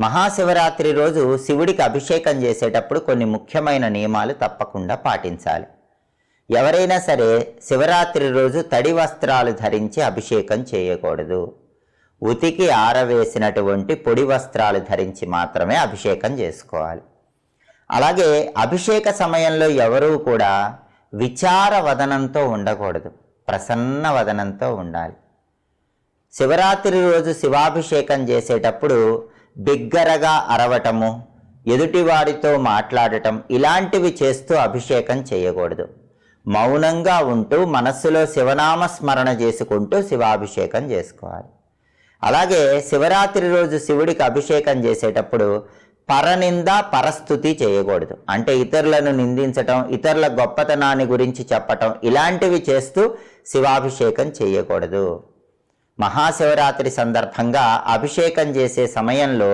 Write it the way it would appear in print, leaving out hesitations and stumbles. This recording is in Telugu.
మహాశివరాత్రి రోజు శివుడికి అభిషేకం చేసేటప్పుడు కొన్ని ముఖ్యమైన నియమాలు తప్పకుండా పాటించాలి. ఎవరైనా సరే శివరాత్రి రోజు తడి వస్త్రాలు ధరించి అభిషేకం చేయకూడదు. ఉతికి ఆరవేసినటువంటి పొడి వస్త్రాలు ధరించి మాత్రమే అభిషేకం చేసుకోవాలి. అలాగే అభిషేక సమయంలో ఎవరూ కూడా విచార వదనంతో ఉండకూడదు, ప్రసన్న వదనంతో ఉండాలి. శివరాత్రి రోజు శివాభిషేకం చేసేటప్పుడు బిగ్గరగా అరవటము, ఎదుటివారితో మాట్లాడటం ఇలాంటివి చేస్తూ అభిషేకం చేయకూడదు. మౌనంగా ఉంటూ మనస్సులో శివనామ స్మరణ చేసుకుంటూ శివాభిషేకం చేసుకోవాలి. అలాగే శివరాత్రి రోజు శివుడికి అభిషేకం చేసేటప్పుడు పరనింద పరస్థుతి చేయకూడదు. అంటే ఇతరులను నిందించటం, ఇతరుల గొప్పతనాన్ని గురించి చెప్పటం ఇలాంటివి చేస్తూ శివాభిషేకం చేయకూడదు. మహాశివరాత్రి సందర్భంగా అభిషేకం చేసే సమయంలో